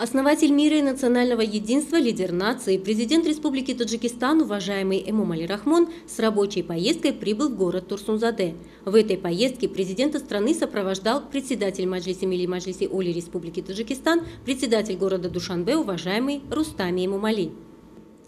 Основатель мира и национального единства, лидер нации, президент Республики Таджикистан, уважаемый Эмомали Рахмон, с рабочей поездкой прибыл в город Турсунзаде. В этой поездке президента страны сопровождал председатель Маджлиси Милли Маджлиси Оли Республики Таджикистан, председатель города Душанбе, уважаемый Рустами Эмомали.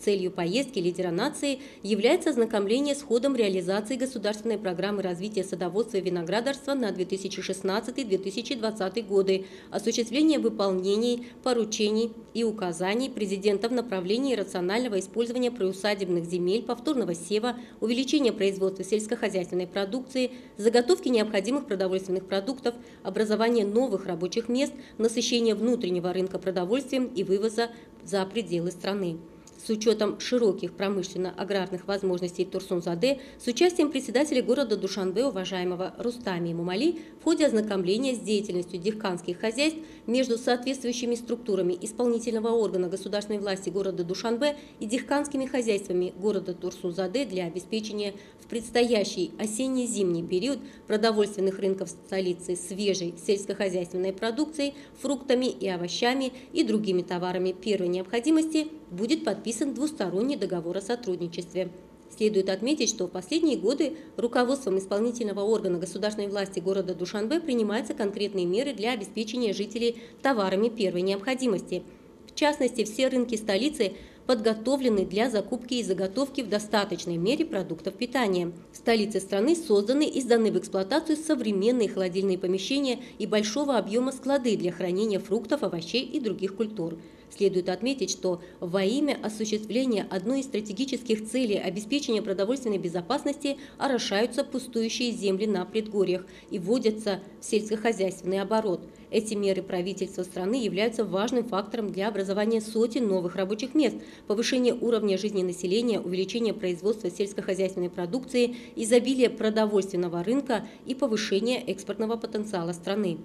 Целью поездки лидера нации является ознакомление с ходом реализации государственной программы развития садоводства и виноградарства на 2016-2020 годы, осуществление выполнений, поручений и указаний президента в направлении рационального использования приусадебных земель, повторного сева, увеличения производства сельскохозяйственной продукции, заготовки необходимых продовольственных продуктов, образования новых рабочих мест, насыщения внутреннего рынка продовольствием и вывоза за пределы страны. С учетом широких промышленно-аграрных возможностей Турсунзаде, с участием председателя города Душанбе, уважаемого Рустами Эмомали, в ходе ознакомления с деятельностью дихканских хозяйств между соответствующими структурами исполнительного органа государственной власти города Душанбе и дихканскими хозяйствами города Турсунзаде для обеспечения в предстоящий осенне-зимний период продовольственных рынков столицы свежей сельскохозяйственной продукцией, фруктами и овощами и другими товарами первой необходимости будет подписан двусторонний договор о сотрудничестве. Следует отметить, что в последние годы руководством исполнительного органа государственной власти города Душанбе принимаются конкретные меры для обеспечения жителей товарами первой необходимости. В частности, все рынки столицы подготовлены для закупки и заготовки в достаточной мере продуктов питания. В столице страны созданы и сданы в эксплуатацию современные холодильные помещения и большого объема склады для хранения фруктов, овощей и других культур. Следует отметить, что во имя осуществления одной из стратегических целей обеспечения продовольственной безопасности орошаются пустующие земли на предгорьях и вводятся в сельскохозяйственный оборот. Эти меры правительства страны являются важным фактором для образования сотен новых рабочих мест, повышения уровня жизни населения, увеличения производства сельскохозяйственной продукции, изобилия продовольственного рынка и повышения экспортного потенциала страны.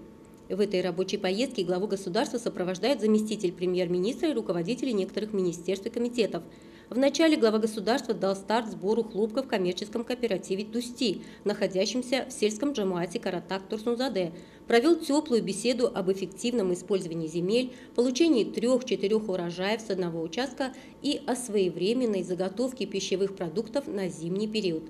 В этой рабочей поездке главу государства сопровождает заместитель премьер-министра и руководители некоторых министерств и комитетов. Вначале глава государства дал старт сбору хлопка в коммерческом кооперативе «Дусти», находящемся в сельском джамаате Каратак Турсунзаде, провел теплую беседу об эффективном использовании земель, получении 3-4 урожаев с одного участка и о своевременной заготовке пищевых продуктов на зимний период.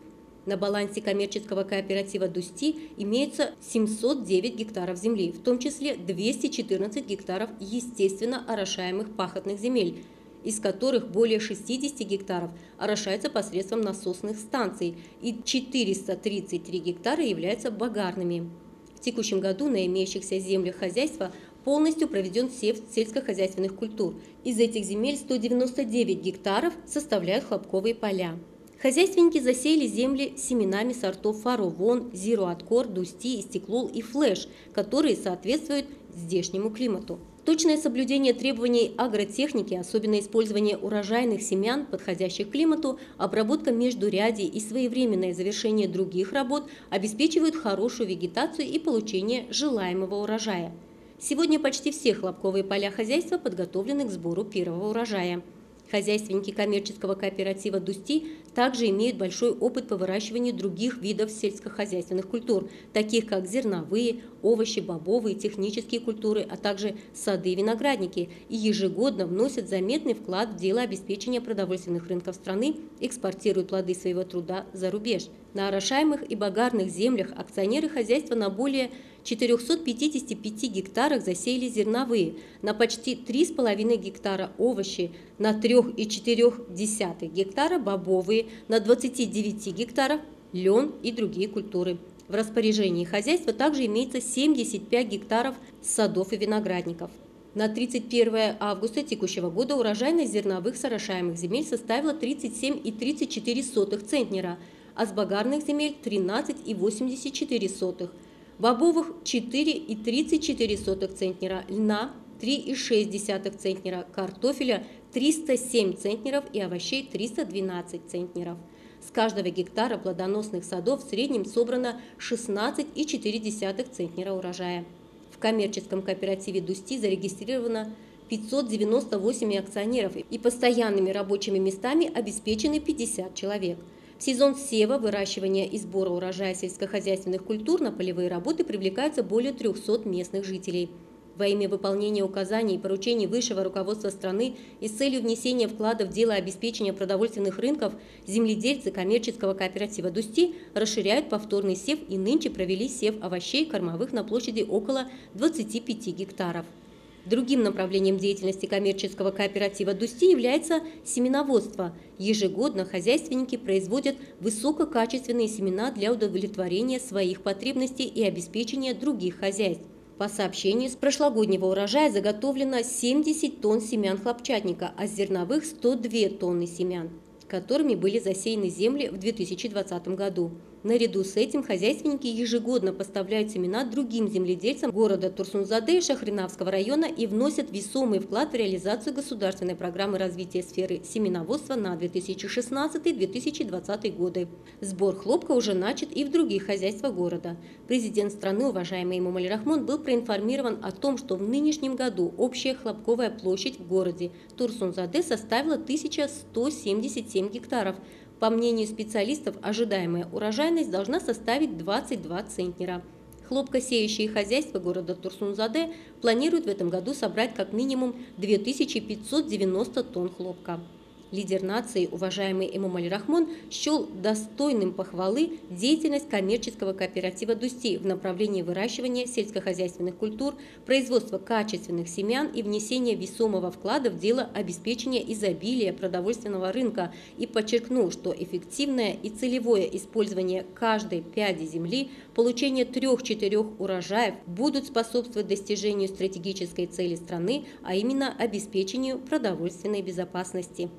На балансе коммерческого кооператива «Дусти» имеется 709 гектаров земли, в том числе 214 гектаров естественно орошаемых пахотных земель, из которых более 60 гектаров орошается посредством насосных станций и 433 гектара являются богарными. В текущем году на имеющихся землях хозяйства полностью проведен сев сельскохозяйственных культур. Из этих земель 199 гектаров составляют хлопковые поля. Хозяйственники засеяли земли семенами сортов Фаровон, Зиро-Аткор, Дусти, Истеклол и Флэш, которые соответствуют здешнему климату. Точное соблюдение требований агротехники, особенно использование урожайных семян, подходящих климату, обработка междурядий и своевременное завершение других работ обеспечивают хорошую вегетацию и получение желаемого урожая. Сегодня почти все хлопковые поля хозяйства подготовлены к сбору первого урожая. Хозяйственники коммерческого кооператива «Дусти» также имеют большой опыт по выращиванию других видов сельскохозяйственных культур, таких как зерновые, овощи, бобовые, технические культуры, а также сады и виноградники, и ежегодно вносят заметный вклад в дело обеспечения продовольственных рынков страны, экспортируют плоды своего труда за рубеж. На орошаемых и богарных землях акционеры хозяйства на более 455 гектарах засеяли зерновые, на почти 3,5 гектара овощи, на 3,4 гектара бобовые, на 29 гектарах лен и другие культуры. В распоряжении хозяйства также имеется 75 гектаров садов и виноградников. На 31 августа текущего года урожайность зерновых с орошаемых земель составила 37,34 центнера, а с богарных земель 13,84, бобовых 4,34 центнера, льна 3,6 центнера, картофеля 307 центнеров и овощей 312 центнеров. С каждого гектара плодоносных садов в среднем собрано 16,4 центнера урожая. В коммерческом кооперативе «Дусти» зарегистрировано 598 акционеров и постоянными рабочими местами обеспечены 50 человек. В сезон сева, выращивания и сбора урожая сельскохозяйственных культур на полевые работы привлекаются более 300 местных жителей. Во имя выполнения указаний и поручений высшего руководства страны и с целью внесения вклада в дело обеспечения продовольственных рынков земледельцы коммерческого кооператива «Дусти» расширяют повторный сев и нынче провели сев овощей кормовых на площади около 25 гектаров. Другим направлением деятельности коммерческого кооператива «Дусти» является семеноводство. Ежегодно хозяйственники производят высококачественные семена для удовлетворения своих потребностей и обеспечения других хозяйств. По сообщению, с прошлогоднего урожая заготовлено 70 тонн семян хлопчатника, а с зерновых 102 тонны семян, которыми были засеяны земли в 2020 году. Наряду с этим хозяйственники ежегодно поставляют семена другим земледельцам города Турсун-Заде и Шахринавского района и вносят весомый вклад в реализацию государственной программы развития сферы семеноводства на 2016-2020 годы. Сбор хлопка уже начат и в других хозяйствах города. Президент страны, уважаемый Эмомали Рахмон, был проинформирован о том, что в нынешнем году общая хлопковая площадь в городе Турсун-Заде составила 1177 гектаров. По мнению специалистов, ожидаемая урожайность должна составить 22 центнера. Хлопкосеющие хозяйства города Турсун-Заде планируют в этом году собрать как минимум 2590 тонн хлопка. Лидер нации, уважаемый Эмомали Рахмон, счел достойным похвалы деятельность коммерческого кооператива «Дусти» в направлении выращивания сельскохозяйственных культур, производства качественных семян и внесения весомого вклада в дело обеспечения изобилия продовольственного рынка и подчеркнул, что эффективное и целевое использование каждой пяди земли, получение 3-4 урожаев будут способствовать достижению стратегической цели страны, а именно обеспечению продовольственной безопасности.